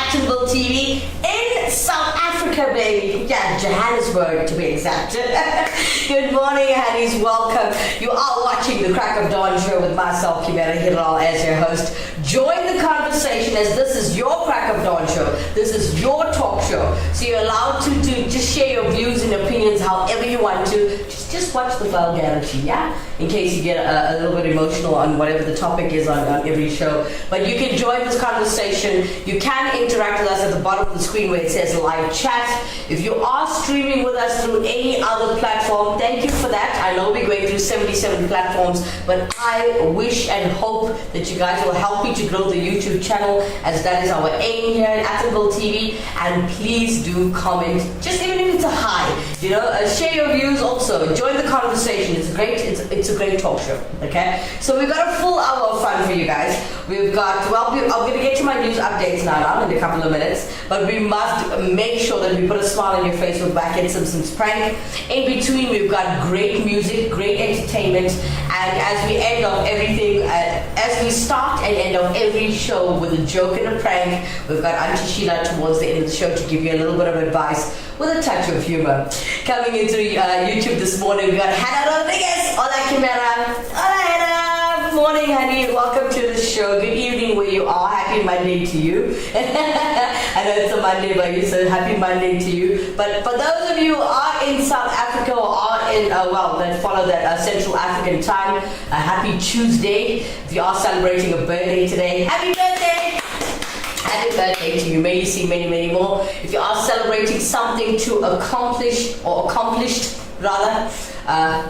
Actonville TV in South Africa, baby. Yeah, Johannesburg to be exact. Good morning, honeys. Welcome. You are watching the Crack of Dawn show with myself, Kimera, Heeralal, as your host. Join the conversation as this is your Crack of Dawn show. This is your talk show. So you're allowed to just share your views and opinions however you want to. Just watch the vulgarity, yeah? In case you get a little bit emotional on whatever the topic is on every show. But you can join this conversation. You can interact with us at the bottom of the screen where it says live chat. If you are streaming with us through any other platform, thank you for that. I know we're going through 77 platforms, but I wish and hope that you guys will help me to grow the YouTube channel, as that is our aim here at Actonville TV. And please do comment, just even if it's a hi, share your views also. Join the conversation. It's a great talk show. Okay, so we've got a full hour of fun for you guys. We've got I'm going to get to my news updates now in a couple of minutes, but we must make sure that we put a smile on your face with Wackhead Simpson's prank. In between, we've got great music, great entertainment, and as we end off everything, as we start and end off every show with a joke and a prank, we've got Auntie Sheila towards the end of the show to give you a little bit of advice with a touch of humor. Coming into YouTube this morning, we got Hannah Rodriguez. Hola, Kimera. Hola, Hannah. Morning, honey. Welcome to the show. Good evening where you are. Happy Monday to you. I know it's a Monday by you, so happy Monday to you. But for those of you who are in South Africa or are in, that follow that Central African time, a happy Tuesday. If you are celebrating a birthday today, happy birthday. Happy birthday to you. May you see many, many more. If you are celebrating something to accomplish or accomplished, rather,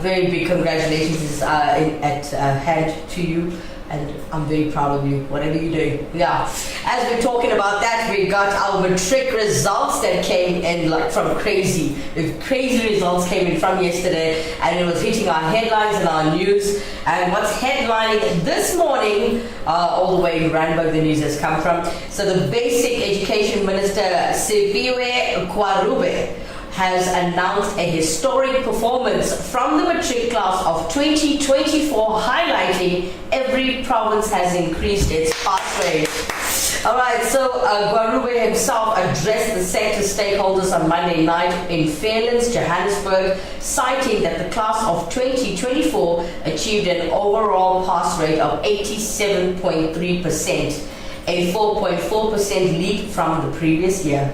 very big congratulations is at hand to you, and I'm very proud of you, whatever you're doing. Yeah. As we're talking about that, we got our matric results that came in from crazy. Crazy results came in from yesterday, and it was hitting our headlines and our news. And what's headlining this morning, all the way in Randburg, the news has come from. So the Basic Education Minister, Siviwe Kwarube, has announced a historic performance from the matric class of 2024, highlighting every province has increased its pass rate. Alright, so Kwarube himself addressed the sector stakeholders on Monday night in Fairlands, Johannesburg, citing that the class of 2024 achieved an overall pass rate of 87.3%, a 4.4% leap from the previous year.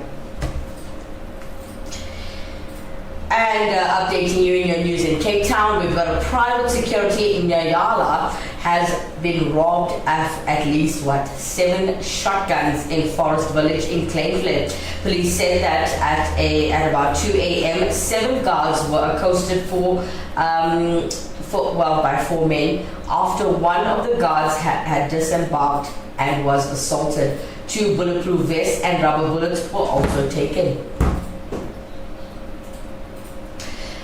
And updating you in your news in Cape Town, we've got a private security in Nyala has been robbed of at least 7 shotguns in Forest Village in Kleinvlei. Police said that at about 2 a.m. 7 guards were accosted by 4 men after one of the guards had disembarked and was assaulted. 2 bulletproof vests and rubber bullets were also taken.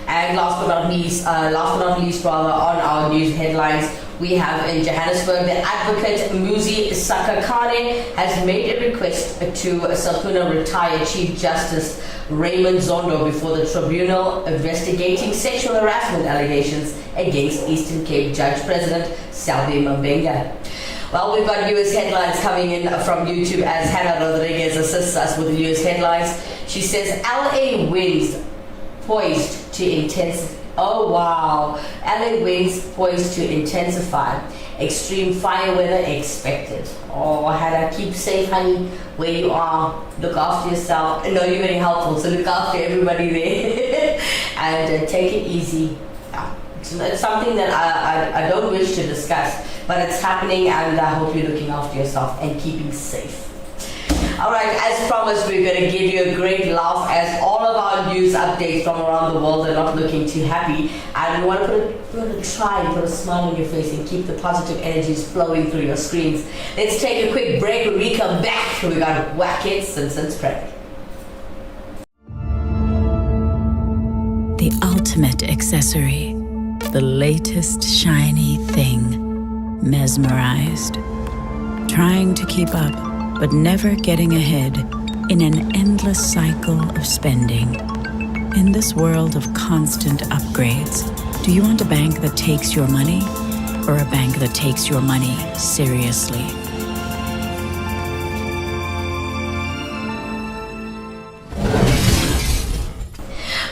And last but not least, on our news headlines, we have in Johannesburg, the advocate Muzi Sakakane has made a request to Salpuna retired Chief Justice Raymond Zondo before the tribunal investigating sexual harassment allegations against Eastern Cape Judge President Selby Mbenga. Well, we've got US headlines coming in from YouTube as Hannah Rodriguez assists us with the US headlines. She says, LA wins poised to intensify. Oh wow. LA winds poised to intensify. Extreme fire weather expected. Oh, Hannah, keep safe, honey, where you are. Look after yourself. I know you're very helpful, so look after everybody there. And take it easy. Yeah. It's something that I don't wish to discuss, but it's happening, and I hope you're looking after yourself and keeping safe. Alright, as promised, we're going to give you a great laugh as all of our news updates from around the world are not looking too happy, and we want to try and put a smile on your face and keep the positive energies flowing through your screens. Let's take a quick break. When we come back, we got Wackhead Simpson's prank. The ultimate accessory, the latest shiny thing, mesmerized, trying to keep up but never getting ahead in an endless cycle of spending. In this world of constant upgrades, do you want a bank that takes your money or a bank that takes your money seriously?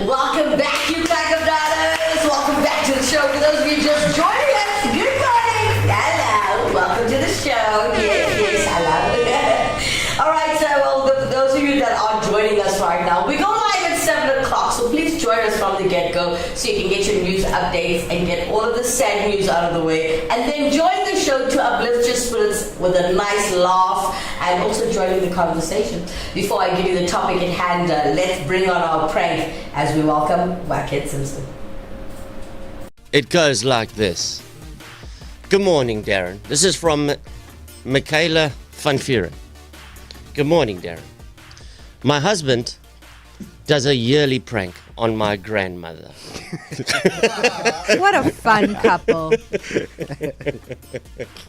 Welcome back, you crack of daughters. Welcome back to the show. For those of you just joining us, good morning. Hello. Welcome to the show. Yes, hello. All right, so for those of you that are joining us right now, we go live at 7 o'clock, so please join us from the get-go so you can get your news updates and get all of the sad news out of the way. And then join the show to uplift your spirits with a nice laugh and also joining the conversation. Before I give you the topic at hand, let's bring on our prank as we welcome Wackhead Simpson. It goes like this. Good morning, Darren. This is from Michaela van Vuren. Good morning, Darren. My husband does a yearly prank on my grandmother. What a fun couple.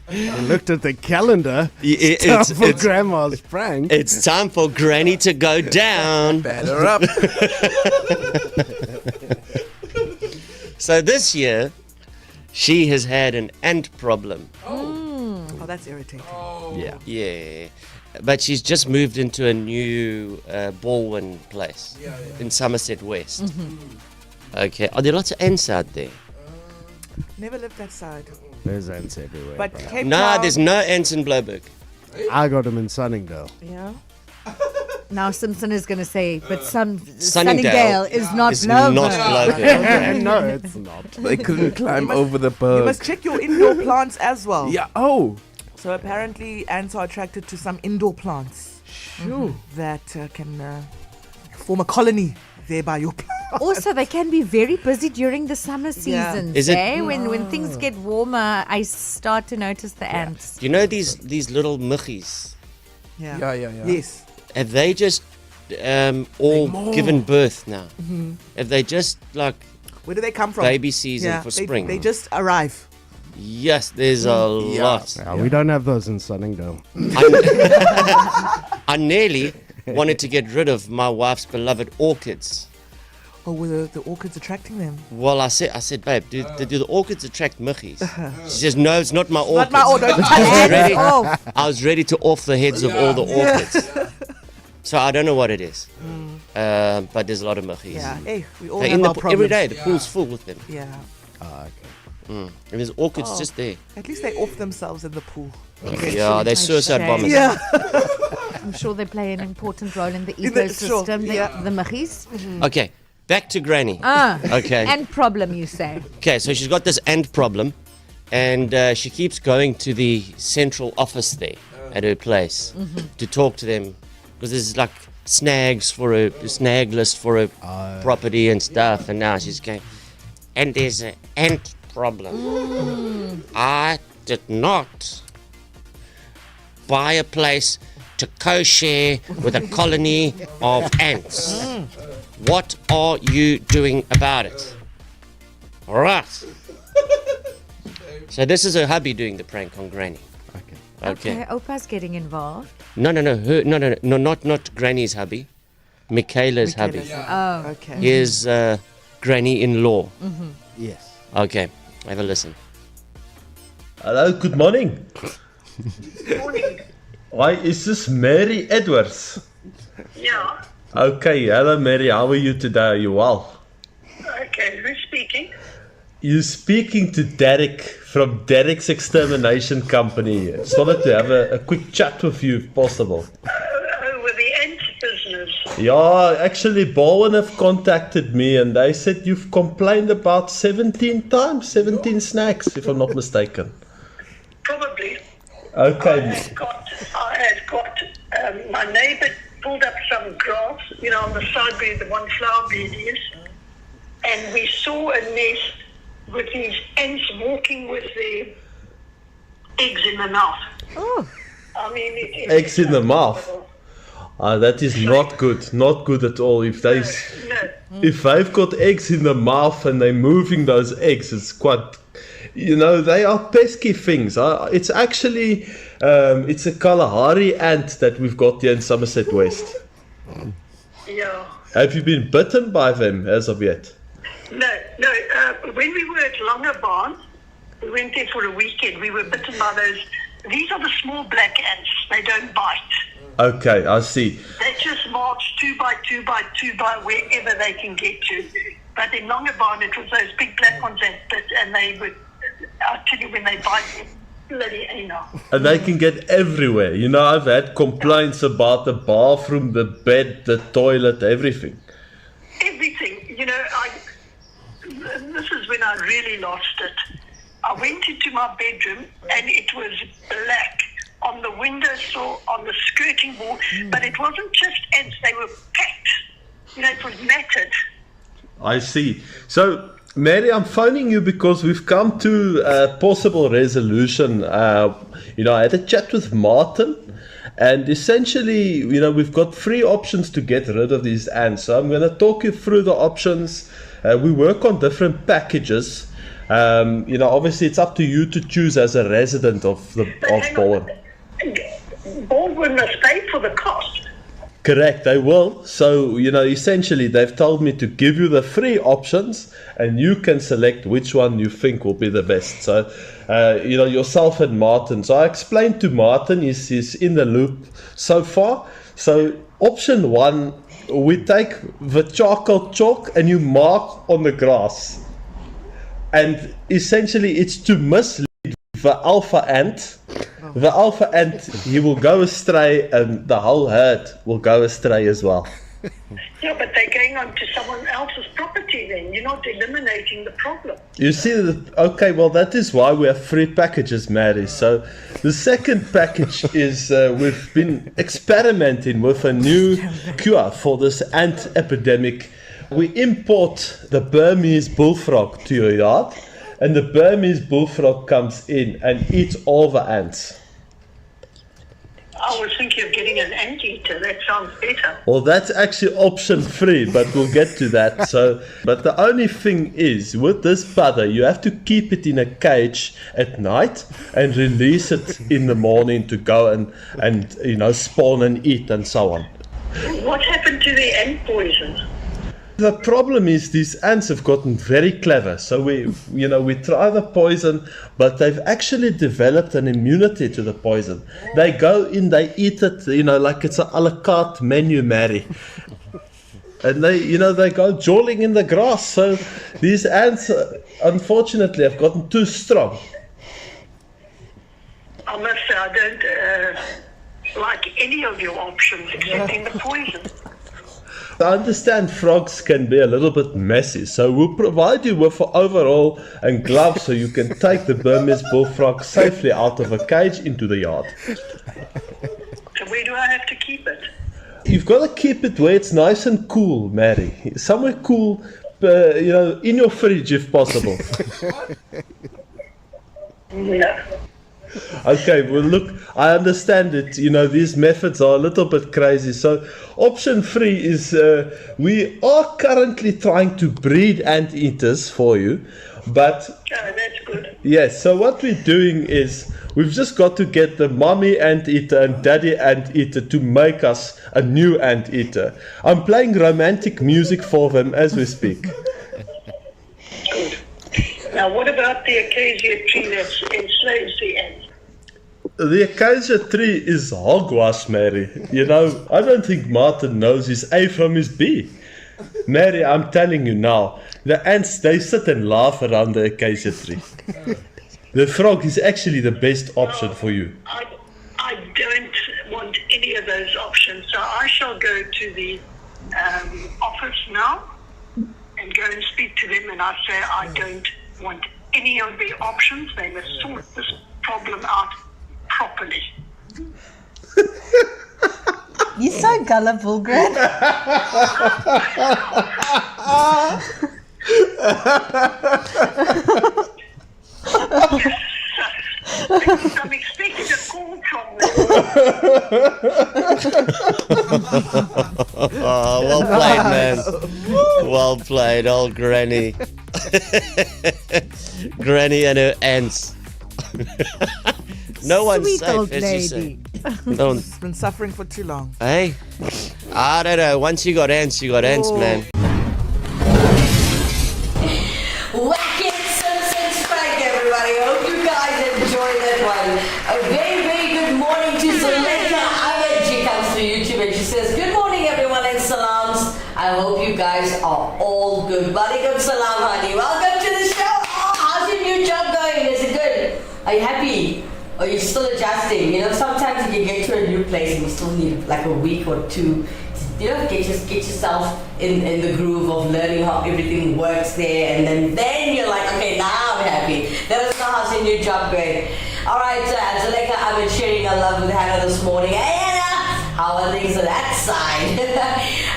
I looked at the calendar. It's Time for Grandma's prank. It's time for Granny to go down. Batter up. So this year, she has had an ant problem. Oh, that's irritating. Yeah. But she's just moved into a new Baldwin place in Somerset West. Okay. Are there lots of ants out there? Never lived that side. There's ants everywhere. But bro. Cape No, Town, there's no ants in Blouberg. I got them in Sunningdale. Yeah. Now Simpson is going to say, but Sunningdale Sunningdale is not It's not Blouberg. Blouberg. No, it's not. They couldn't climb over the You berg. must check your indoor plants as well. Yeah. Oh. So apparently ants are attracted to some indoor plants that can form a colony there by your plant. Also, they can be very busy during the summer Yeah. seasons. Is it- When things get warmer, I start to notice the ants. Do you know these little muggies? Yeah. Yeah. Yes. Have they just all given birth now? Have they just like Where do they come from? baby season for they, spring? They just arrive. Yes, there's a lot. Yeah, we don't have those in Sunningdale. I nearly wanted to get rid of my wife's beloved orchids. Oh, were the orchids attracting them? Well, I said, babe, do the orchids attract muggies? She says, no, it's not my orchids. Not my order. ready. Oh, I was ready to off the heads of all the orchids. So I don't know what it is, but there's a lot of muggies. Yeah. Hey, we all They're have in our the, problems. every day, the pool's full with them. Yeah. And there's orchids just there. At least they off themselves in the pool. Yeah, they're suicide shame. bombers. Yeah. I'm sure they play an important role in the In the- ecosystem, sure, yeah. the muggies. Okay, back to Granny. Okay. And problem, you say. Okay, so she's got this ant problem, and she keeps going to the central office there at her place to talk to them, because there's like snag list for her property and stuff, and now she's going, and there's an ant problem. I did not buy a place to co-share with a colony of ants. What are you doing about it? All right. So this is her hubby doing the prank on Granny. Okay. Opa's getting involved. No, not Granny's hubby. Michaela's hubby. Oh, Okay. Here's Granny-in-law. Yes. Okay, have a listen. Hello, good morning. Morning. Why is this Mary Edwards? Yeah. Okay, hello Mary, how are you today? Are you well? Okay, who's speaking? You're speaking to Derek from Derek's Extermination Company. Just wanted to have a quick chat with you if possible. With the ant business. Yeah, actually Bowen have contacted me and they said you've complained about 17 snacks, if I'm not mistaken. Probably. Okay. I had got my neighbour pulled up some grass, on the side where the one flower bed is, and we saw a nest with these ants walking with their eggs in the mouth. oh. I mean, Eggs in the mouth. That is not good at all. If they've got eggs in the mouth and they're moving those eggs, it's quite, they are pesky things. It's actually, it's a Kalahari ant that we've got here in Somerset West. Yeah. Have you been bitten by them as of yet? No. When we were at Longabarn, we went there for a weekend. We were bitten by those. These are the small black ants. They don't bite. Okay, I see. They just march 2 by 2 by 2 by wherever they can get to. But in Longabon, it was those big black ones and they would, I'll tell you, when they bite you, bloody anal. And they can get everywhere. You know, I've had complaints about the bathroom, the bed, the toilet, everything. Everything. You know, this is when I really lost it. I went into my bedroom and it was black on the windowsill, on the skirting board, but it wasn't just ants, they were packed. You know, it was matted. I see. So, Mary, I'm phoning you because we've come to a possible resolution. You know, I had a chat with Martin, and essentially, you know, we've got 3 options to get rid of these ants. So I'm going to talk you through the options. We work on different packages. You know, obviously, it's up to you to choose as a resident of Baldwin. Baldwin must pay for the cost. Correct, they will. So, you know, essentially, they've told me to give you the 3 options, and you can select which one you think will be the best. So, you know, yourself and Martin. So I explained to Martin, he's in the loop so far. So, option 1, we take the charcoal chalk and you mark on the grass. And essentially, it's to mislead the alpha ant. The alpha ant, he will go astray, and the whole herd will go astray as well. Yeah, but they're going on to someone else's property then. You're not eliminating the problem. You see, okay, well, that is why we have 3 packages, Mary. So the second package is we've been experimenting with a new cure for this ant epidemic. We import the Burmese bullfrog to your yard, and the Burmese bullfrog comes in and eats all the ants. I was thinking of getting an anteater. That sounds better. Well, that's actually option 3, but we'll get to that. So, but the only thing is, with this butter, you have to keep it in a cage at night and release it in the morning to go and you know, spawn and eat and so on. What happened to the ant poison? The problem is these ants have gotten very clever. So we try the poison, but they've actually developed an immunity to the poison. They go in, they eat it, you know, like it's an a la carte menu, Mary. And they go jawling in the grass. So these ants, unfortunately, have gotten too strong. I must say I don't like any of your options excepting the poison. I understand frogs can be a little bit messy, so we'll provide you with an overall and gloves so you can take the Burmese bullfrog safely out of a cage into the yard. So where do I have to keep it? You've got to keep it where it's nice and cool, Mary. Somewhere cool, in your fridge if possible. No. Okay, well look, I understand it, these methods are a little bit crazy. So option 3 is we are currently trying to breed anteaters for you, but... Oh, that's good. Yes, so what we're doing is we've just got to get the mommy anteater and daddy anteater to make us a new anteater. I'm playing romantic music for them as we speak. Good. Now, what about the acacia tree that enslaves the ants? The acacia tree is hogwash, Mary. I don't think Martin knows his A from his B. Mary, I'm telling you now, the ants, they sit and laugh around the acacia tree. The frog is actually the best option for you. I don't want any of those options, so I shall go to the office now and go and speak to them, and I say I don't want any of the options. They must sort this problem out properly. You're so gullible, Gran. I'm expecting a call from them. Oh, well played, man. Well played, old Granny. Granny and her ants. No one's Sweet safe, old as you say. lady. No one, It's been suffering for too long. hey? I don't know. Once you got ants, man. Whack it, Simpson Spank, everybody. Hope you guys enjoyed that one. A very, very good morning to Selena Aya. She comes through YouTube and she says, good morning, everyone, and salams. I hope you guys are all good. Walaikum salam, honey. Welcome to the show. Oh, how's your new job going? Is it good? Are you happy? Or you're still adjusting? You know, sometimes you can get to a new place and you still need like a week or two to, you know, get yourself in the groove of learning how everything works there, and then you're like, okay, now I'm happy. Let us know how's your new job going. All right, Zuleika, I've been sharing a love with Hannah this morning. Hey, Hannah, how are things on that side?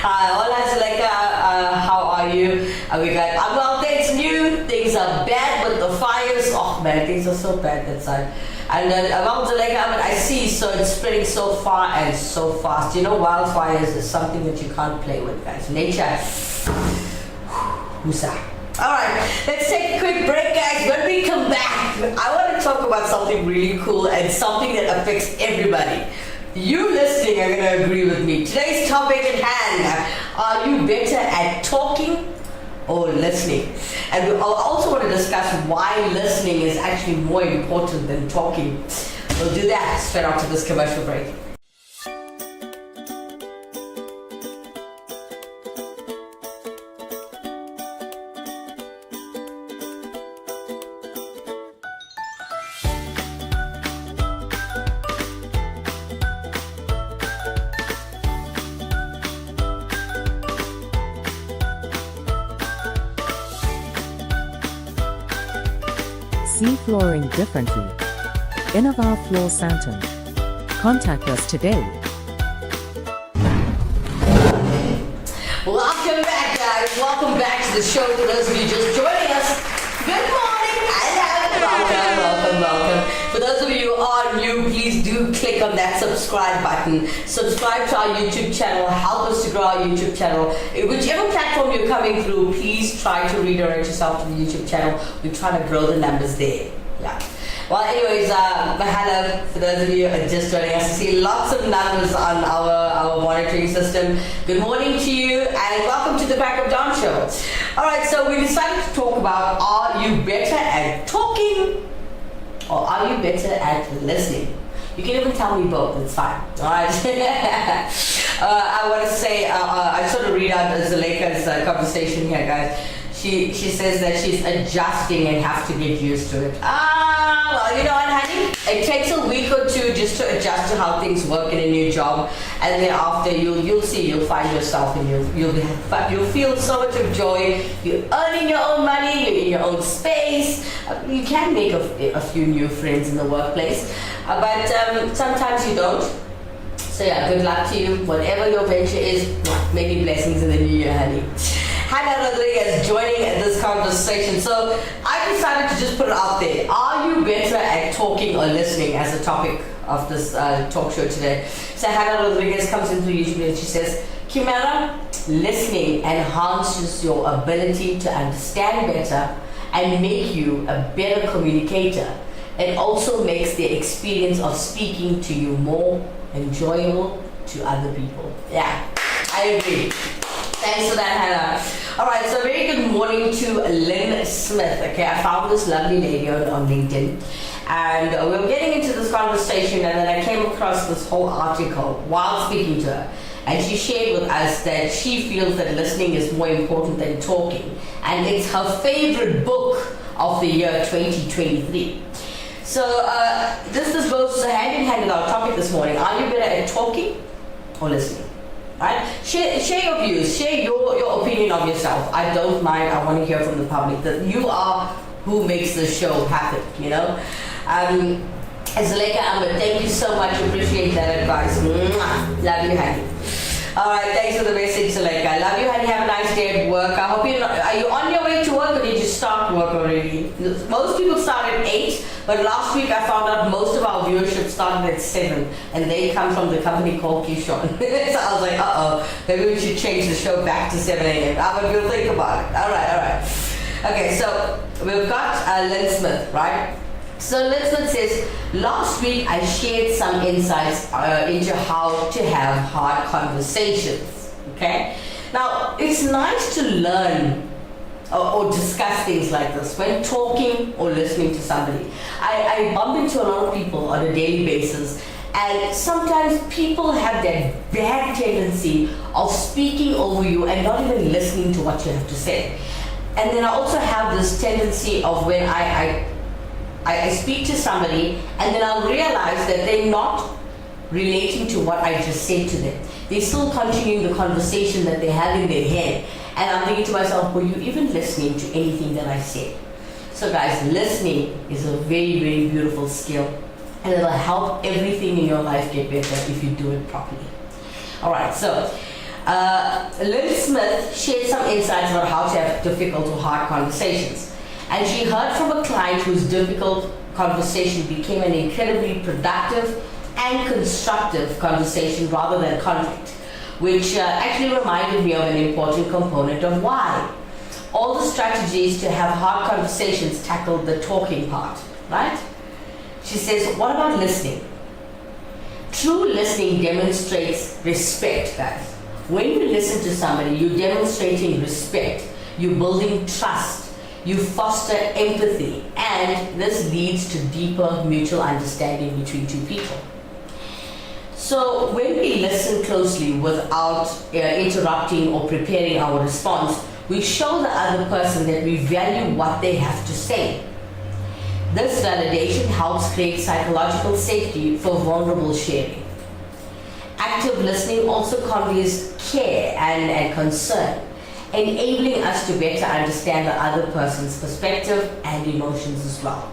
Hola, Zuleika, how are you? We got, well, things new, things are bad with the fires. Oh man, things are so bad that side. And about Zuleika, I see, so it's spreading so far and so fast. You know, wildfires is something that you can't play with, guys. Nature. Musa. All right, let's take a quick break, guys. When we come back, I want to talk about something really cool and something that affects everybody. You listening are going to agree with me. Today's topic at hand, are you better at talking or listening? And I also want to discuss why listening is actually more important than talking. We'll do that straight after this commercial break. See flooring differently. Innovar Floor Santon. Contact us today. Welcome back, guys. Welcome back to the show. For those of you just joining us, good morning. Welcome. For those of you who are new, please do click on that subscribe button. Subscribe to our YouTube channel. Help us to grow our YouTube channel. Whichever platform you're coming through, please try to redirect yourself to the YouTube channel. We're trying to grow the numbers there. Yeah. Well, anyways, hello, for those of you who are just joining us. I see lots of numbers on our monitoring system. Good morning to you and welcome to the Crack of Dawn show. All right, so we decided to talk about, are you better at talking or are you better at listening? You can even tell me both, it's fine. All right. I want to say, I sort of read out Zuleika's conversation here, guys. She says that she's adjusting and have to get used to it. Well, you know what, honey? It takes a week or two just to adjust to how things work in a new job, and then after you'll see, you'll find yourself, and you'll feel so much of joy. You're earning your own money, you're in your own space. You can make a few new friends in the workplace, but sometimes you don't. So yeah, good luck to you. Whatever your venture is, many blessings in the new year, honey. Hannah Rodriguez joining this conversation. So I decided to just put it out there. Are you better at talking or listening as a topic of this talk show today? So Hannah Rodriguez comes into YouTube and she says, Kimera, listening enhances your ability to understand better and make you a better communicator. It also makes the experience of speaking to you more enjoyable to other people. Yeah, I agree. Thanks for that, Hannah. All right, so very good morning to Lynn Smith. Okay, I found this lovely lady on LinkedIn, and we were getting into this conversation, and then I came across this whole article while speaking to her, and she shared with us that she feels that listening is more important than talking, and it's her favorite book of the year 2023. So this goes hand in hand with our topic this morning. Are you better at talking or listening? Right? Share your views, share your opinion of yourself. I don't mind, I want to hear from the public that you are who makes the show happen, you know. Zuleika Ahmed, thank you so much, appreciate that advice. Mwah. Love you, honey. Alright, thanks for the message, Zuleika. Love you, honey. Have a nice day at work. I hope are you on your way to work or did you start work already? Most people start at 8, but last week I found out most of our viewership started at 7, and they come from the company called Kishon. So I was like, maybe we should change the show back to 7 a.m. But we'll think about it. Alright. Okay, so we've got Lynn Smith, right? So Lynn Smith says, last week I shared some insights into how to have hard conversations, okay? Now, it's nice to learn or discuss things like this when talking or listening to somebody. I bump into a lot of people on a daily basis, and sometimes people have that bad tendency of of speaking over you and not even listening to what you have to say. And then I also have this tendency of when I speak to somebody and then I'll realize that they're not relating to what I just said to them. They're still continuing the conversation that they have in their head. And I'm thinking to myself, were you even listening to anything that I said? So guys, listening is a very, very beautiful skill. And it'll help everything in your life get better if you do it properly. All right, so Lynn Smith shared some insights about how to have difficult or hard conversations. And she heard from a client whose difficult conversation became an incredibly productive and constructive conversation rather than conflict, which actually reminded me of an important component of why. All the strategies to have hard conversations tackled the talking part, right? She says, what about listening? True listening demonstrates respect, guys. When you listen to somebody, you're demonstrating respect, you're building trust, you foster empathy, and this leads to deeper mutual understanding between two people. So when we listen closely without interrupting or preparing our response, we show the other person that we value what they have to say. This validation helps create psychological safety for vulnerable sharing. Active listening also conveys care and concern, enabling us to better understand the other person's perspective and emotions as well.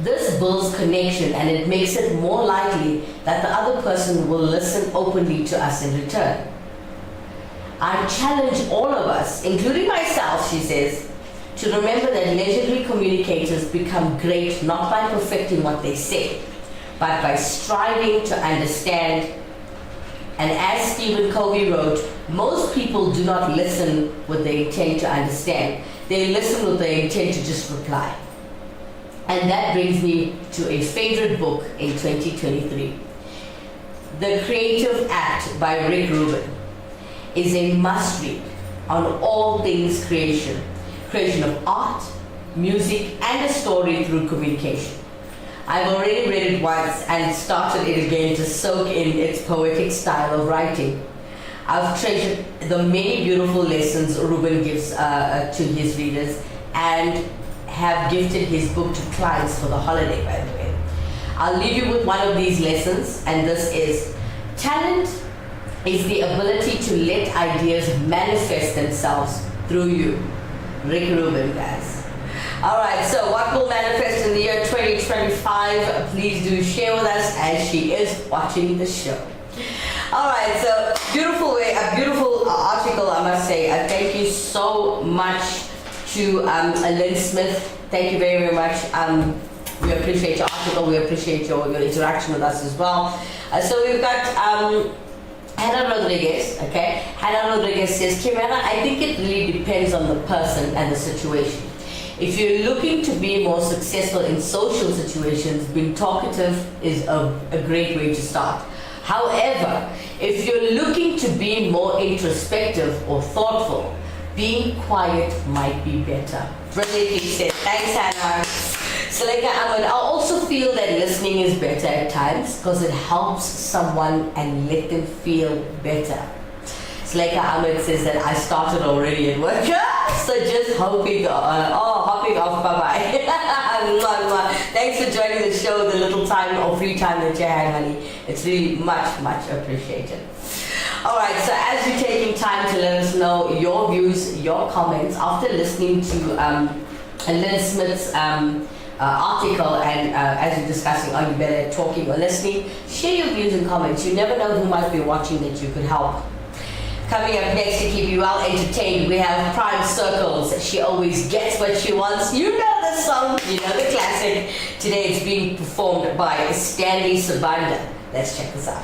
This builds connection and it makes it more likely that the other person will listen openly to us in return. I challenge all of us, including myself, she says, to remember that legendary communicators become great not by perfecting what they say, but by striving to understand. And as Stephen Covey wrote, most people do not listen with the intent to understand. They listen with the intent to just reply. And that brings me to a favorite book in 2023. The Creative Act by Rick Rubin is a must-read on all things creation. Creation of art, music, and a story through communication. I've already read it once and started it again to soak in its poetic style of writing. I've treasured the many beautiful lessons Rubin gives to his readers and have gifted his book to clients for the holiday, by the way. I'll leave you with one of these lessons, and this is: talent is the ability to let ideas manifest themselves through you. Rick Rubin, guys. All right, so what will manifest in the year 2025? Please do share with us as she is watching the show. All right, so a beautiful article, I must say. Thank you so much to Lynn Smith. Thank you very, very much. We appreciate your article. We appreciate your interaction with us as well. So we've got Hannah Rodriguez, okay? Hannah Rodriguez says, Kimera, I think it really depends on the person and the situation. If you're looking to be more successful in social situations, being talkative is a great way to start. However, if you're looking to be more introspective or thoughtful, being quiet might be better. Brilliantly said. Thanks, Hannah. Seleka Ahmed, I also feel that listening is better at times because it helps someone and let them feel better. Seleka Ahmed says that I started already at work, so just hopping off, bye-bye. Thanks for joining the show, the little time or free time that you had, honey. It's really much, much appreciated. All right, so as you're taking time to let us know your views, your comments, after listening to Lynn Smith's article and as you're discussing, are you better at talking or listening? Share your views and comments. You never know who might be watching that you could help. Coming up next to keep you well entertained, we have Prime Circles. She always gets what she wants. You know the song, you know the classic. Today it's being performed by Stanley Sabanda. Let's check this out.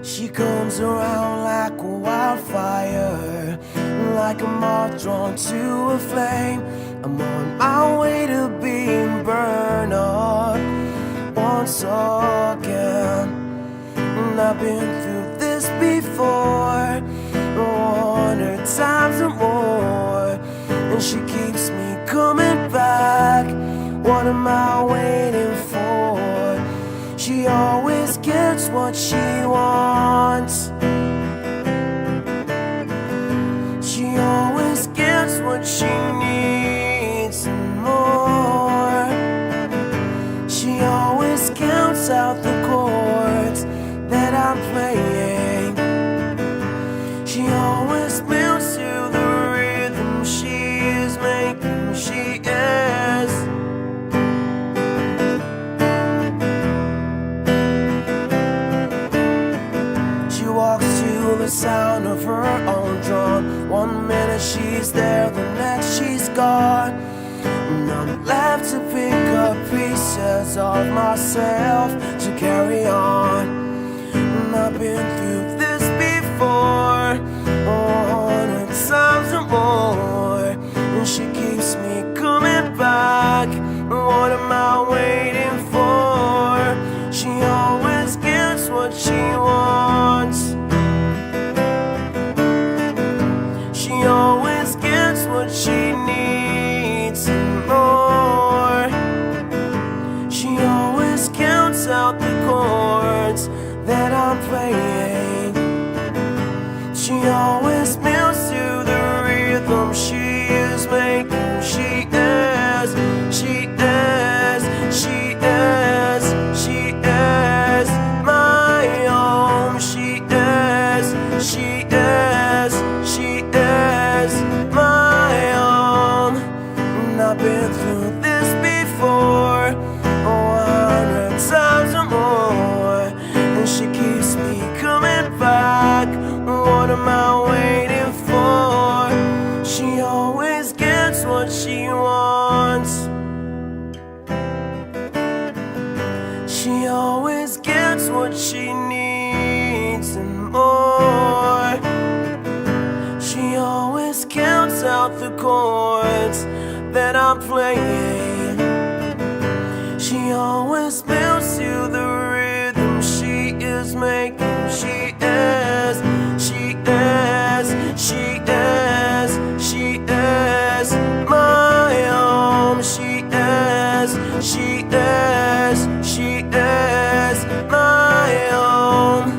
She comes around like a wildfire, like a moth drawn to a flame. I'm on my way to being burned up once again. And I've been through this before. and she keeps me coming back. What am I waiting for? She always gets what she wants. She always gets what she needs and more. She always counts out the chords that I'm playing. She always moves to the rhythm she is making. She is. She walks to the sound of her own drum. 1 minute she's there, the next she's gone. And I'm left to pick up pieces of myself to carry on. And I've been through this before, 100 times or more. And she keeps me coming back. What am I waiting for? She always gets what she wants. She always gets what she needs and more. She always counts out the chords that I'm playing. She always moves to the rhythm she is making. She is, she is, she is, she is my own. She is, she is, she is my own. And I've been through this before, 100 times or more. And she keeps me coming back. What am I waiting for? She always gets what she wants. She always gets what she needs and more. She always counts out the chords that I'm playing. She always moves to the rhythm she is making. She is, she is, she is, she is my own. She is, she is, she is my own.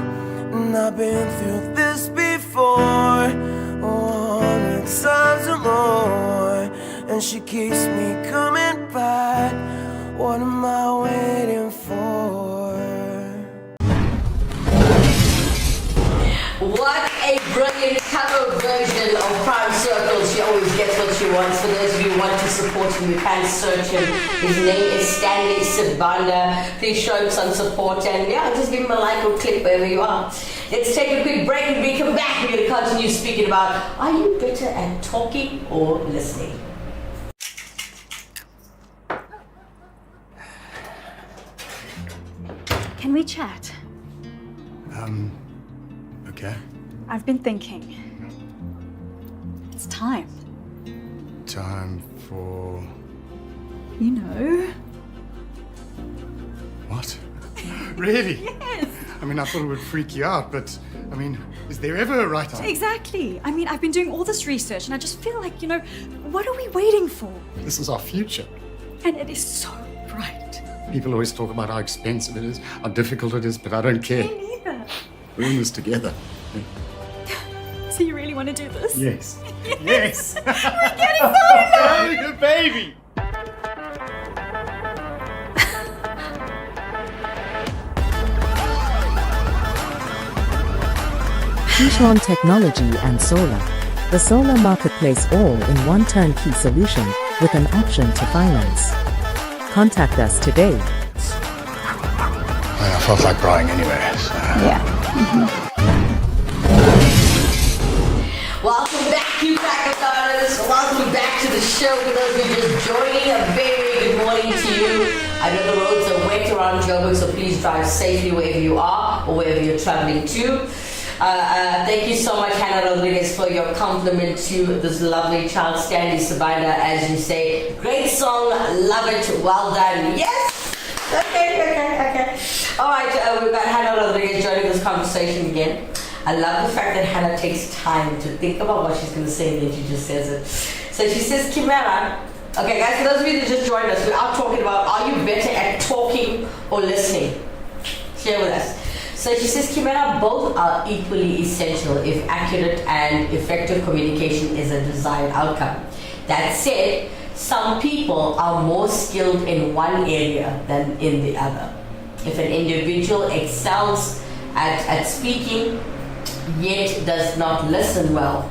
And I've been through this before, 100 times or more. And she keeps me coming back. What am I waiting for? What a brilliant cover version of Prime Circle. She always gets what she wants. For those of you who want to support him, you can search him. His name is Stanley Sibanda. Please show him some support and just give him a like or click wherever you are. Let's take a quick break. When we come back, we're going to continue speaking about, are you better at talking or listening? Can we chat? Okay. I've been thinking. It's time. Time for... You know. What? Really? Yes. I mean, I thought it would freak you out, but, I mean, is there ever a right time? Exactly. I mean, I've been doing all this research and I just feel like, what are we waiting for? This is our future. And it is so bright. People always talk about how expensive it is, how difficult it is, but I don't care. Me neither. We're in this together. So you really want to do this? Yes. Yes! We're getting started! Oh, baby! Keychron Technology and Solar. The solar marketplace all in one turnkey solution with an option to finance. Contact us today. I felt like crying anyway, so... Yeah. Welcome back, you Crackers. Welcome back to the show. For those of you just joining, a very good morning to you. I know the roads are wet around Joburg, so please drive safely wherever you are or wherever you're traveling to. Thank you so much, Hannah Rodriguez, for your compliment to this lovely child, Stanley Sabina, as you say. Great song, love it, well done. Yes! Okay. All right, we've got Hannah Rodriguez joining this conversation again. I love the fact that Hannah takes time to think about what she's going to say and then she just says it. So she says, Kimera. Okay, guys, for those of you that just joined us, we are talking about, are you better at talking or listening? Share with us. So she says, Kimera, both are equally essential if accurate and effective communication is a desired outcome. That said, some people are more skilled in one area than in the other. If an individual excels at speaking, yet does not listen well,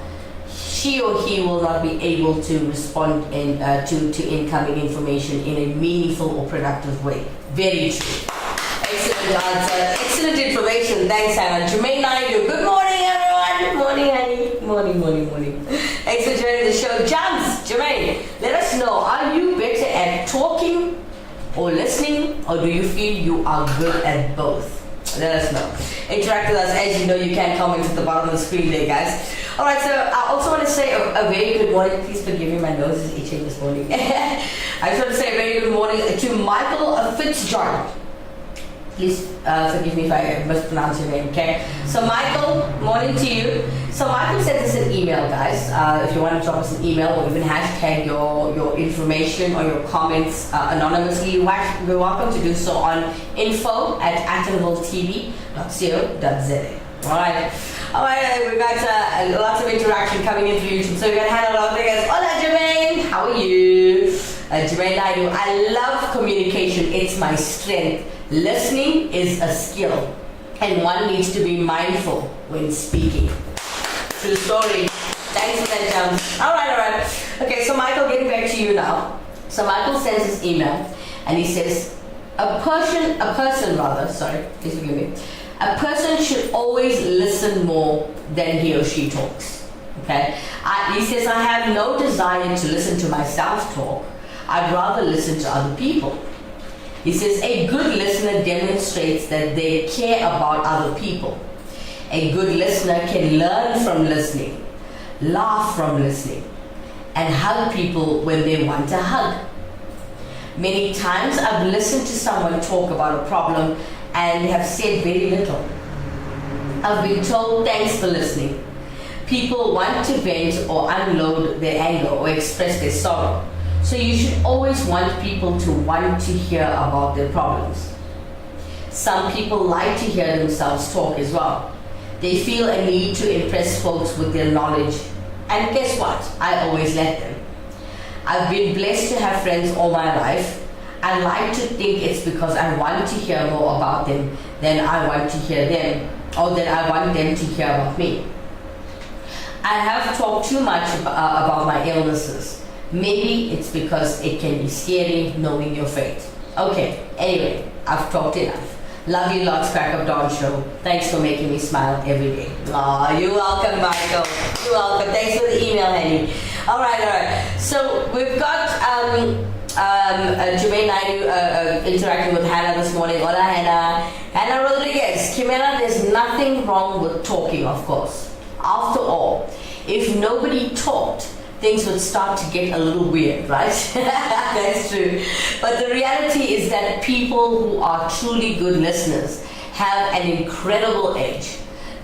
she or he will not be able to respond to incoming information in a meaningful or productive way. Very true. Excellent answer. Excellent information. Thanks, Hannah. Jermaine Naidu. Good morning, everyone. Good morning, honey. Morning. Thanks for joining the show. Jams, Jermaine, let us know. Are you better at talking or listening, or do you feel you are good at both? Let us know. Interact with us. As you know, you can comment at the bottom of the screen there, guys. All right, so I also want to say a very good morning. Please forgive me, my nose is itching this morning. I just want to say a very good morning to Michael Fitzjohn. Please forgive me if I mispronounce your name, okay? So Michael, morning to you. So Michael sent us an email, guys. If you want to drop us an email or even hashtag your information or your comments anonymously, you're welcome to do so on info@actonville.tv.co.za. All right, we got lots of interaction coming in through YouTube. So we got Hannah Rodriguez. Hola, Jermaine. How are you? Jermaine Naidu. I love communication. It's my strength. Listening is a skill, and one needs to be mindful when speaking. True story. Thanks for that, Jam. All right. Okay, so Michael, getting back to you now. So Michael sends his email, and he says, a person, please forgive me. A person should always listen more than he or she talks. Okay? He says, I have no desire to listen to myself talk. I'd rather listen to other people. He says, a good listener demonstrates that they care about other people. A good listener can learn from listening, laugh from listening, and hug people when they want a hug. Many times I've listened to someone talk about a problem and have said very little. I've been told, thanks for listening. People want to vent or unload their anger or express their sorrow. So you should always want people to want to hear about their problems. Some people like to hear themselves talk as well. They feel a need to impress folks with their knowledge. And guess what? I always let them. I've been blessed to have friends all my life. I like to think it's because I want to hear more about them than I want to hear them, or that I want them to hear about me. I have talked too much about my illnesses. Maybe it's because it can be scary knowing your fate. Okay, anyway, I've talked enough. Love you lots, Crack of Dawn Show. Thanks for making me smile every day. Aw, you're welcome, Michael. You're welcome. Thanks for the email, honey. All right. So we've got Jermaine Naidu interacting with Hannah this morning. Hola, Hannah. Hannah Rodriguez. Kimera, there's nothing wrong with talking, of course. After all, if nobody talked, things would start to get a little weird, right? That's true. But the reality is that people who are truly good listeners have an incredible edge.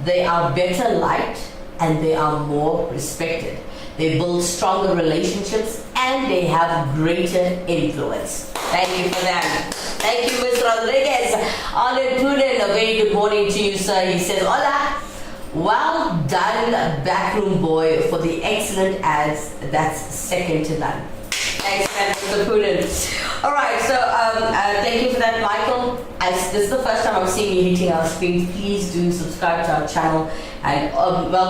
They are better liked and they are more respected. They build stronger relationships and they have greater influence. Thank you for that. Thank you, Ms. Rodriguez. Arnold Pruden, a very good morning to you, sir. He says, hola. Well done, backroom boy, for the excellent ads. That's second to none. Thanks, Mr. Poolen. All right, so thank you for that, Michael. This is the first time I'm seeing you hitting our screen. Please do subscribe to our channel and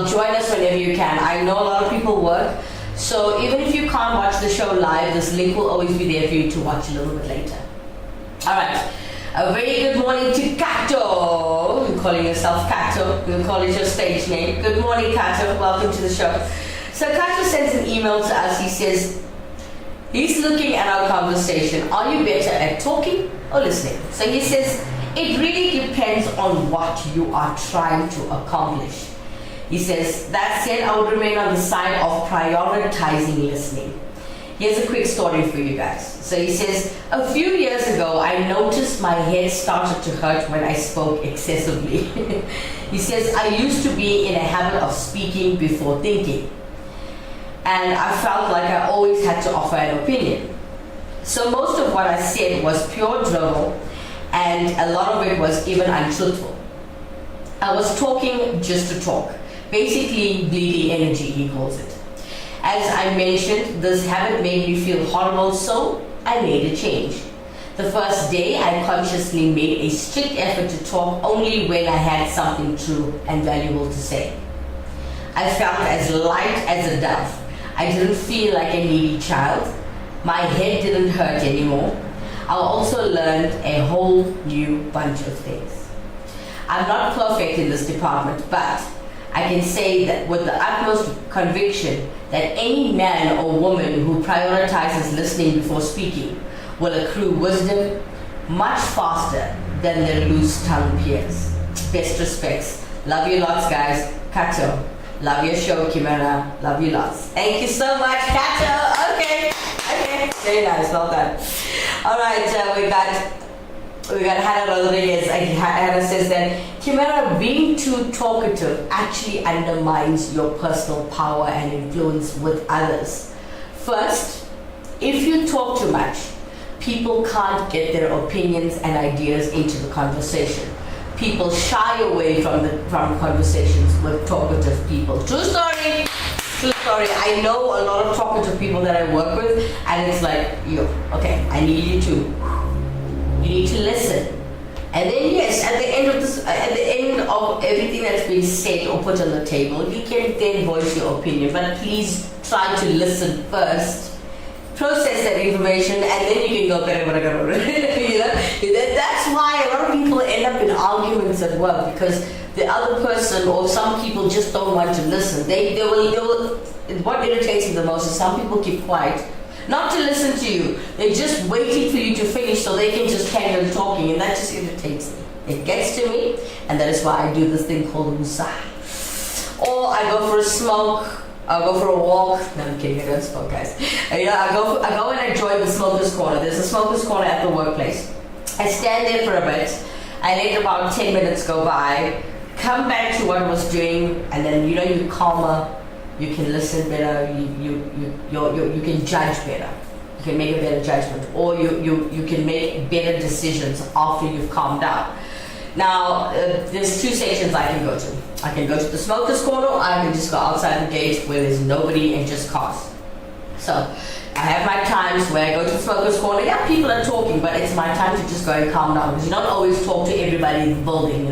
join us whenever you can. I know a lot of people work, so even if you can't watch the show live, this link will always be there for you to watch a little bit later. All right. A very good morning to Kato. You're calling yourself Kato. We'll call it your stage name. Good morning, Kato. Welcome to the show. So Kato sends an email to us. He says, he's looking at our conversation. Are you better at talking or listening? So he says, it really depends on what you are trying to accomplish. He says, that said, I would remain on the side of prioritizing listening. Here's a quick story for you guys. So he says, a few years ago, I noticed my head started to hurt when I spoke excessively. He says, I used to be in a habit of speaking before thinking. and I felt like I always had to offer an opinion. So most of what I said was pure drivel, and a lot of it was even untruthful. I was talking just to talk, basically bleeding energy, he calls it. As I mentioned, this habit made me feel horrible, so I made a change. The first day, I consciously made a strict effort to talk only when I had something true and valuable to say. I felt as light as a dove. I didn't feel like a needy child. My head didn't hurt anymore. I also learned a whole new bunch of things. I'm not perfect in this department, but I can say that with the utmost conviction that any man or woman who prioritizes listening before speaking will accrue wisdom much faster than their loose-tongued peers. Best respects. Love you lots, guys. Kato. Love your show, Kimera. Love you lots. Thank you so much, Kato. Okay. Very nice. Well done. All right, we got Hannah Rodriguez. Hannah says that Kimera, being too talkative actually undermines your personal power and influence with others. First, if you talk too much, people can't get their opinions and ideas into the conversation. People shy away from conversations with talkative people. True story. True story. I know a lot of talkative people that I work with, and it's like, okay, I need you to listen. And then yes, at the end of everything that's been said or put on the table, you can then voice your opinion. But please try to listen first. Process that information, and then you can go that's why a lot of people end up in arguments at work, because the other person or some people just don't want to listen. They will. What irritates me the most is some people keep quiet, not to listen to you. They're just waiting for you to finish so they can just carry on talking, and that just irritates me. It gets to me, and that is why I do this thing called Musa. Or I go for a smoke. I'll go for a walk. No, I'm kidding. I don't smoke, guys. I go and I join the smokers' corner. There's a smokers' corner at the workplace. I stand there for a bit. I let about 10 minutes go by. Come back to what I was doing, and then you're calmer. You can listen better. You can judge better. You can make a better judgment, or you can make better decisions after you've calmed down. Now, there's two sections I can go to. I can go to the smokers' corner, or I can just go outside the gate where there's nobody and just cars. So, I have my times where I go to the smokers' corner. Yeah, people are talking, but it's my time to just go and calm down, because you don't always talk to everybody in the building,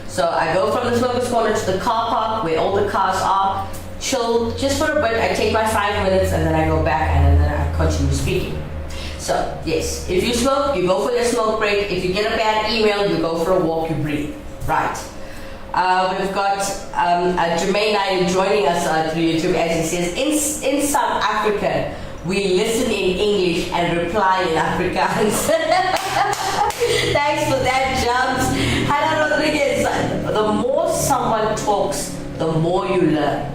So, I go from the smokers' corner to the car park where all the cars are, chill just for a bit. I take my 5 minutes, and then I go back, and then I continue speaking. So, yes, if you smoke, you go for your smoke break. If you get a bad email, you go for a walk, you breathe. Right. We've got Jermaine Naidoo joining us through YouTube, as he says, in South Africa, we listen in English and reply in Afrikaans. Thanks for that, Jumps. Hannah Rodriguez, the more someone talks, the more you learn.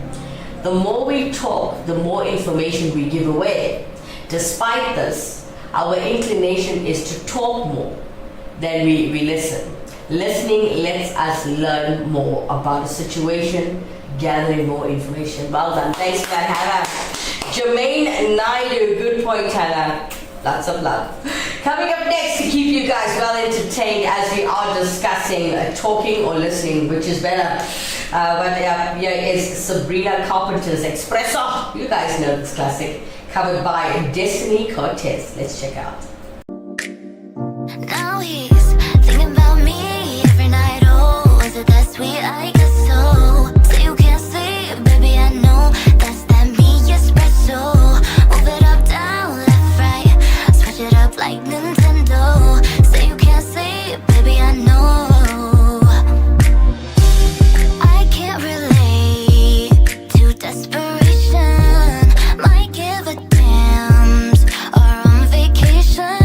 The more we talk, the more information we give away. Despite this, our inclination is to talk more than we listen. Listening lets us learn more about a situation, gathering more information. Well done. Thanks for that, Hannah. Jermaine Naidoo, good point, Hannah. Lots of love. Coming up next to keep you guys well entertained as we are discussing talking or listening, which is better. Here is Sabrina Carpenter's Espresso. You guys know this classic. Covered by Destiny Cortez. Let's check out. Now he's thinking about me every night. Oh, is it that sweet? I guess so. Say you can't sleep, baby, I know. That's that me espresso. Move it up, down, left, right. Switch it up like Nintendo. Say you can't sleep, baby, I know. I can't relate to desperation. Might give a damn or on vacation.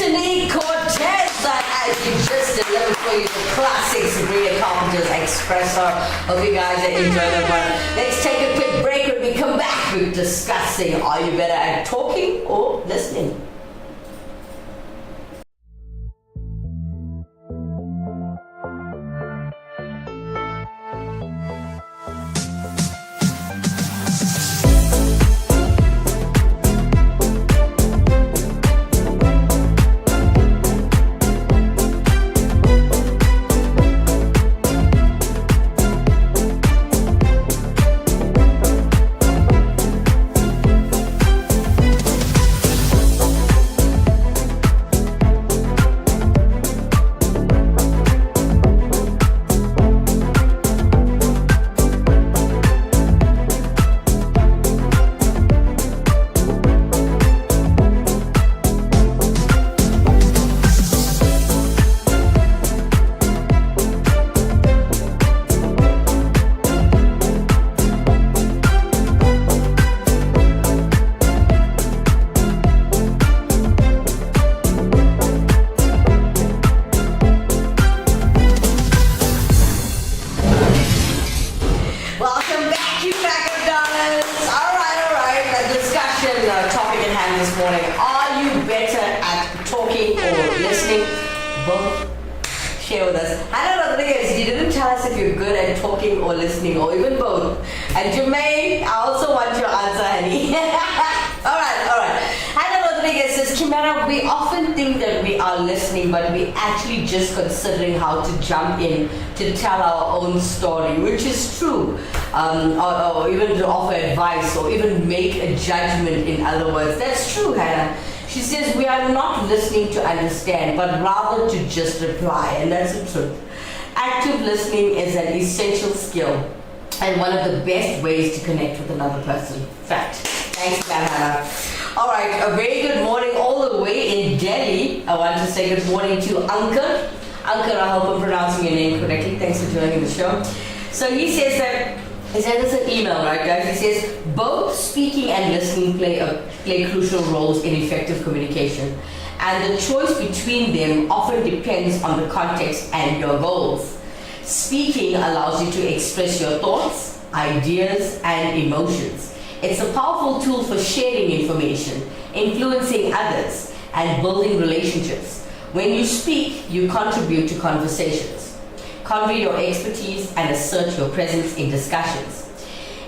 Shanique Cortez, as you just delivered for you the classic Sabrina Carpenter's Espresso. Hope you guys are enjoying that one. Let's take a quick break. When we come back, we're discussing, are you better at talking or listening? Just considering how to jump in to tell our own story, which is true, or even to offer advice or even make a judgment, in other words. That's true, Hannah. She says we are not listening to understand, but rather to just reply, and that's the truth. Active listening is an essential skill and one of the best ways to connect with another person. Fact. Thanks, Hannah. All right, a very good morning all the way in Delhi. I want to say good morning to Ankar. Ankar, I hope I'm pronouncing your name correctly. Thanks for joining the show. So he says that, he sent us an email, right guys? He says, both speaking and listening play crucial roles in effective communication. And the choice between them often depends on the context and your goals. Speaking allows you to express your thoughts, ideas, and emotions. It's a powerful tool for sharing information, influencing others, and building relationships. When you speak, you contribute to conversations, convey your expertise, and assert your presence in discussions.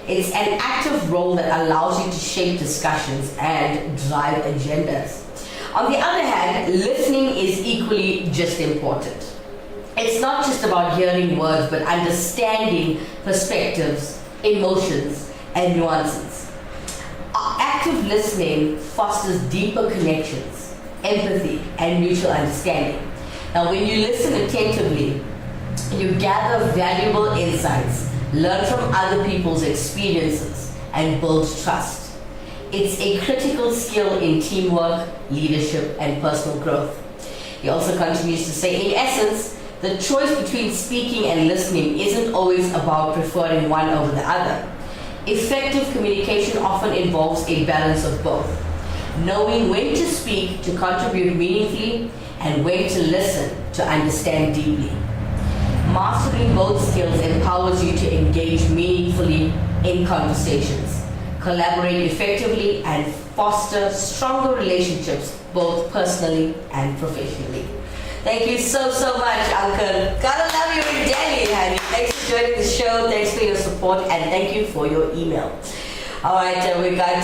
It's an active role that allows you to shape discussions and drive agendas. On the other hand, listening is equally just important. It's not just about hearing words, but understanding perspectives, emotions, and nuances. Active listening fosters deeper connections, empathy, and mutual understanding. Now, when you listen attentively, you gather valuable insights, learn from other people's experiences, and build trust. It's a critical skill in teamwork, leadership, and personal growth. He also continues to say, in essence, the choice between speaking and listening isn't always about preferring one over the other. Effective communication often involves a balance of both. Knowing when to speak to contribute meaningfully and when to listen to understand deeply. Mastering both skills empowers you to engage meaningfully in conversations, collaborate effectively, and foster stronger relationships both personally and professionally. Thank you so much, Uncle. Gotta love you in Delhi, honey. Thanks for joining the show. Thanks for your support, and thank you for your email. All right, we got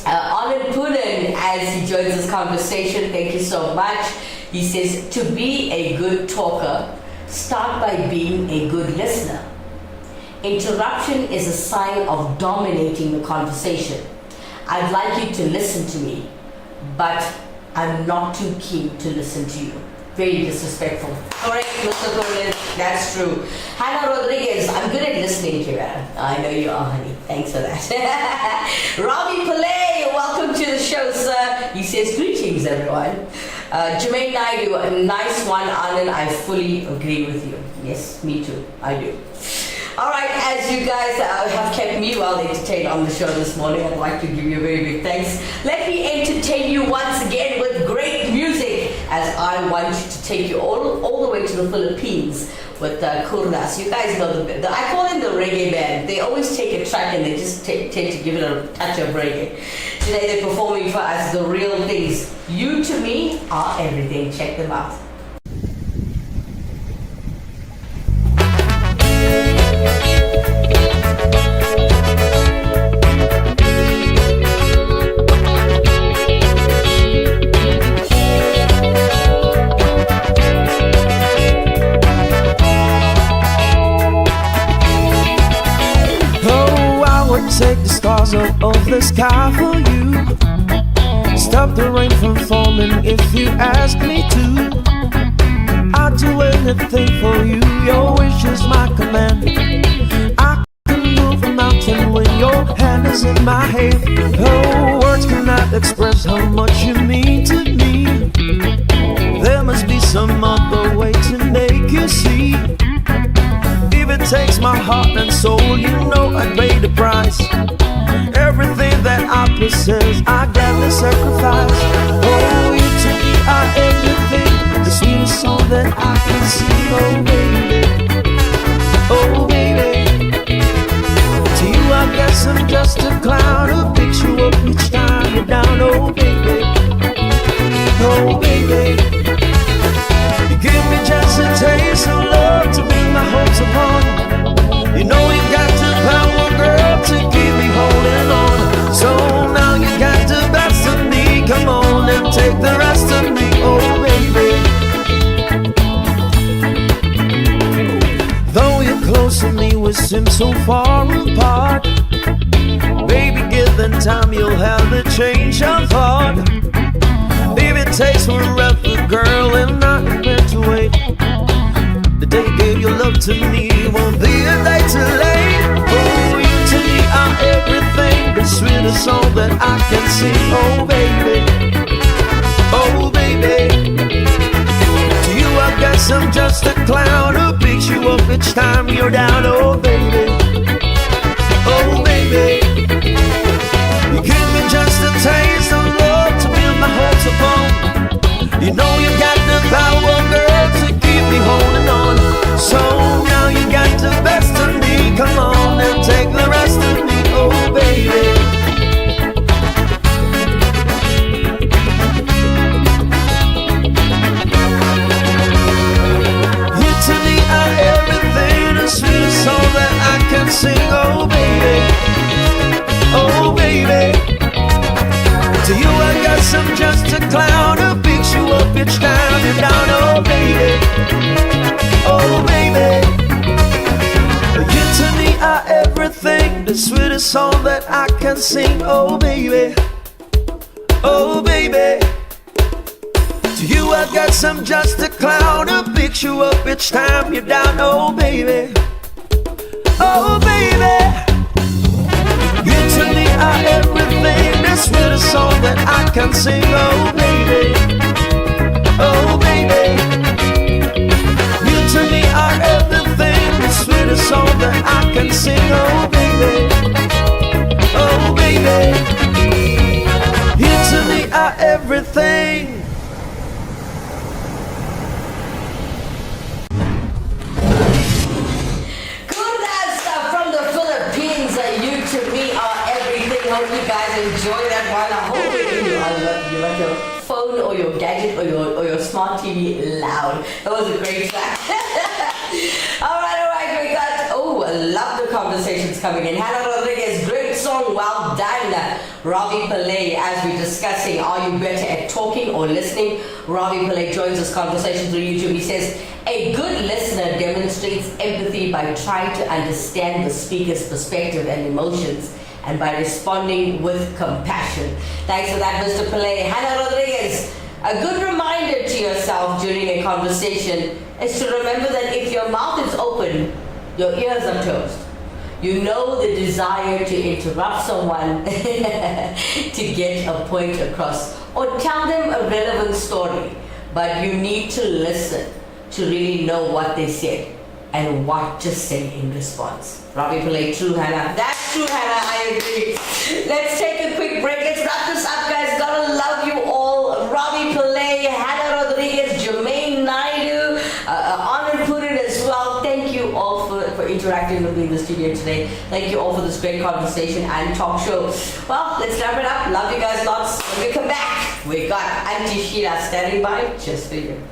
Anand Punan as he joins this conversation. Thank you so much. He says, to be a good talker, start by being a good listener. Interruption is a sign of dominating the conversation. I'd like you to listen to me, but I'm not too keen to listen to you. Very disrespectful. Correct, Mr. Punan. That's true. Hannah Rodriguez, I'm good at listening to you. I know you are, honey. Thanks for that. Ravi Pillay, welcome to the show, sir. He says, greetings, everyone. Jermaine Naidu, a nice one, Anand. I fully agree with you. Yes, me too. I do. All right, as you guys have kept me well entertained on the show this morning, I'd like to give you a very big thanks. Let me entertain you once again with great music. as I want to take you all the way to the Philippines with Kurnas. You guys know I call them the reggae band. They always take a track and they just tend to give it a touch of reggae. Today they're performing for us The Real Things. You to me are everything. Check them out. Take the stars out of the sky for you. Stop the rain from falling if you ask me to. I'll do anything for you, your wish is my command. I can move a mountain when your hand is in my hand. Oh, words cannot express how much you mean to me. There must be some other way to make you see. If it takes my heart and soul, you know I'd pay the price. Everything that I possess, I gladly sacrifice. Oh, you to me are everything, the sweetest song that I can sing. Oh, baby, oh, baby. To you I guess I'm just a clown who picks you up each time you're down. Oh, baby, oh, baby. You give me just a taste of love to build my hopes upon. You know you got the power, girl, to keep me holding on. So now you got the best of me. Come on and take the rest of me, oh baby. Though you're close to me, we seem so far apart. Baby, given time, you'll have a change of heart. Baby, it takes forever, girl, and not prepared to wait. The day you gave your love to me won't be a day too late. Oh, you to me are everything, the sweetest song that I can sing. Oh, baby, oh, baby. To you I guess I'm just a clown who picks you up each time you're down. Oh, baby, oh, baby. You give me just a taste of love to build my hopes upon. You know you got the power, girl, to keep me holding on. So now you got the best of me. Come on and take the rest of me, oh baby. You to me are everything, the sweetest song that I can sing, oh baby, oh baby. To you I guess I'm just a clown who picks you up each time you're down, oh baby, oh baby. You to me are everything, the sweetest song that I can sing, oh baby, oh baby. To you I guess I'm just a clown who picks you up each time you're down, oh baby, oh baby. You to me are everything, the sweetest song that I can sing, oh baby, oh baby. You to me are everything, the sweetest song that I can sing, oh baby, oh baby. You to me are everything. Hope you guys enjoy that one. I hope you like your phone or your gadget or your smart TV loud. That was a great track. all right, we got, I love the conversations coming in. Hannah Rodriguez, great song, well done. Robbie Pillay, as we're discussing, are you better at talking or listening? Robbie Pillay joins this conversation through YouTube. He says, a good listener demonstrates empathy by trying to understand the speaker's perspective and emotions, and by responding with compassion. Thanks for that, Mr. Pillay. Hannah Rodriguez, a good reminder to yourself during a conversation is to remember that if your mouth is open, your ears are closed. You know the desire to interrupt someone to get a point across or tell them a relevant story, but you need to listen to really know what they said and what to say in response. Robbie Pillay, true Hannah. That's true Hannah, I agree. Let's take a quick break. Let's wrap this up, guys. Gotta love you all. Robbie Pillay, Hannah Rodriguez. interacting with me in the studio today. Thank you all for this great conversation and talk show. Well, let's wrap it up. Love you guys lots. When we come back, we got Auntie Sheila standing by just for you.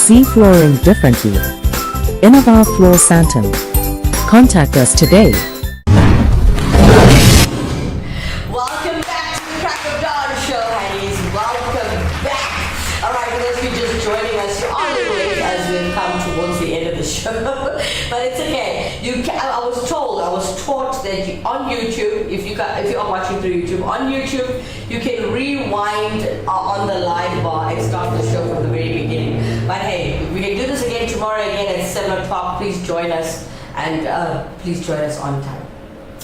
See flooring differently. Innova Floor Santam. Contact us today. Welcome back to the Crack of Dawn show, honey's. Welcome back. All right, for those of you just joining us, you're on the way as we've come towards the end of the show. But it's okay. I was taught that on YouTube, if you are watching through YouTube, on YouTube, you can rewind on the live bar and start the show from the very beginning. But hey, we can do this again tomorrow again at 7 o'clock. Please join us, and please join us on time.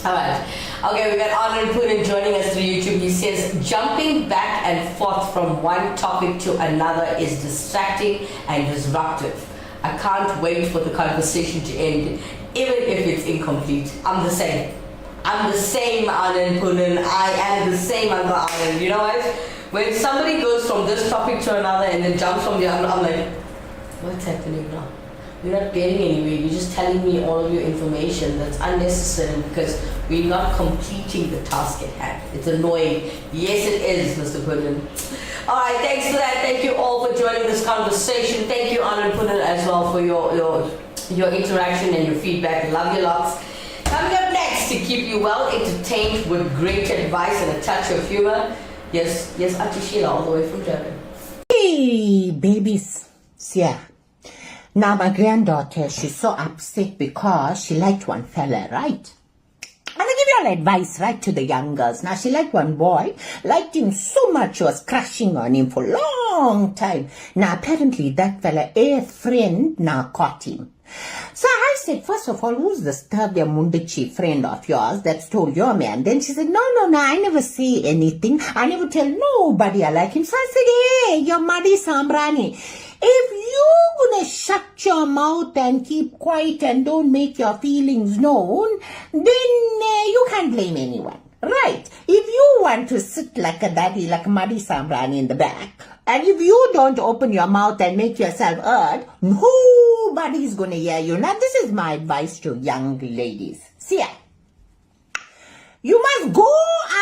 Alright, okay, we got Anand Poonen joining us through YouTube. He says, jumping back and forth from one topic to another is distracting and disruptive. I can't wait for the conversation to end, even if it's incomplete. I'm the same, Anand Poonen. I am the same, Uncle Anand. You know what? When somebody goes from this topic to another and then jumps from the other, I'm like, what's happening now? You're not getting anywhere. You're just telling me all of your information that's unnecessary because we're not completing the task at hand. It's annoying. Yes, it is, Mr. Poonen. All right, thanks for that. Thank you all for joining this conversation. Thank you, Anand Poonen, as well for your interaction and your feedback. Love you lots. Coming up next to keep you well entertained with great advice and a touch of humor. Yes, Auntie Sheila, all the way from Durban. Hey, babies. Yeah. Now my granddaughter, she's so upset because she liked one fella, right? And I give you all advice, right, to the young girls. Now, she liked one boy, liked him so much, she was crushing on him for a long time. Now, apparently, that fella, a friend, now caught him. So I said, first of all, who's the Stavia Mundichi friend of yours that's told your man? Then she said, no, I never say anything. I never tell nobody I like him. So I said, hey, you're Muddy Sambrani. If you're gonna shut your mouth and keep quiet and don't make your feelings known, then you can't blame anyone. Right? If you want to sit like a daddy, like Muddy Sambrani in the back, and if you don't open your mouth and make yourself heard, nobody's going to hear you. Now, this is my advice to young ladies. See ya. You must go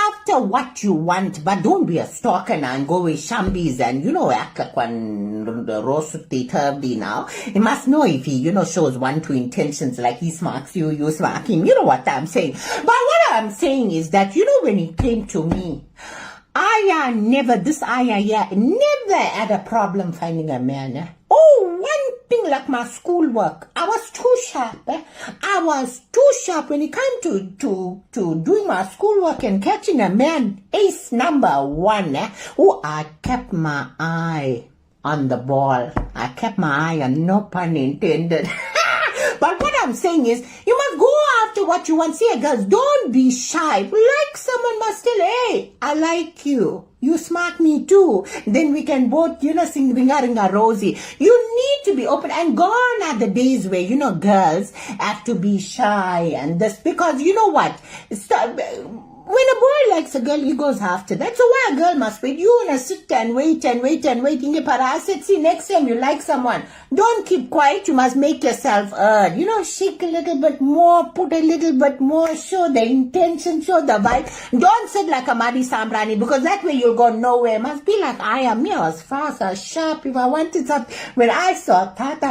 after what you want, but don't be a stalker now and go with shambis and, act like one rosuti turvy now. You must know if he, shows 1, 2 intentions, like he smacks you, you smack him. You know what I'm saying. But what I'm saying is that, when he came to me, I never had a problem finding a man. Oh, one thing like my schoolwork, I was too sharp. I was too sharp when it came to doing my schoolwork and catching a man. Ace number 1. Oh, I kept my eye on the ball. I kept my eye on, no pun intended. But what I'm saying is, you must go after what you want. See, girls, don't be shy. Like someone must tell, hey, I like you. You smart me too. Then we can both, sing Ringa Ringa Rosie. You need to be open. And gone are the days where, girls have to be shy and this. Because you know what? When a boy likes a girl, he goes after that. So why a girl must wait? You wanna sit and wait. I said, see, next time you like someone, don't keep quiet. You must make yourself heard. Shake a little bit more, put a little bit more, show the intention, show the vibe. Don't sit like a Muddy Sambrani, because that way you'll go nowhere. Must be like I am. Me, I was fast, I was sharp. If I wanted something, when I saw Tata,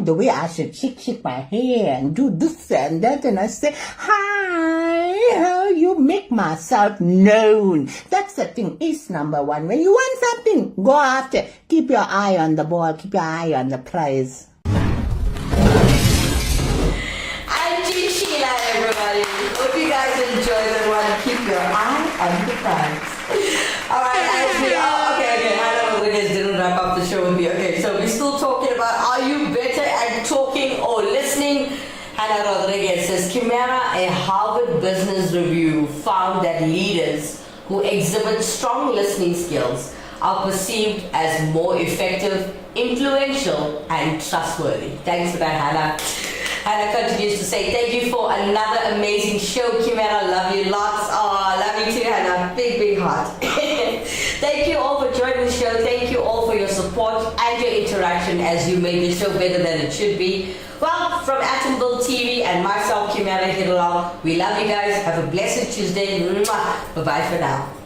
the way I should shake my hair and do this and that, and I say, hi, how you make myself known. That's the thing. Is number 1. When you want something, go after. Keep your eye on the ball. Keep your eye on the prize. Auntie Sheila, everybody. Hope you guys enjoy that one. Keep your eye on the prize. All right, Auntie. Okay. I know we guys didn't wrap up the show with me. Okay, so we're still talking about, are you better at talking or listening? Hannah Rodriguez says, Kimera, a Harvard Business Review found that leaders who exhibit strong listening skills are perceived as more effective, influential, and trustworthy. Thanks for that, Hannah. Hannah continues to say, thank you for another amazing show, Kimera. Love you lots. Oh, love you too, Hannah. Big, big heart. Thank you all for joining the show. Thank you all for your support and your interaction as you made the show better than it should be. Well, from Atomville TV and myself, Kimera Heeralal, we love you guys. Have a blessed Tuesday. Bye-bye for now.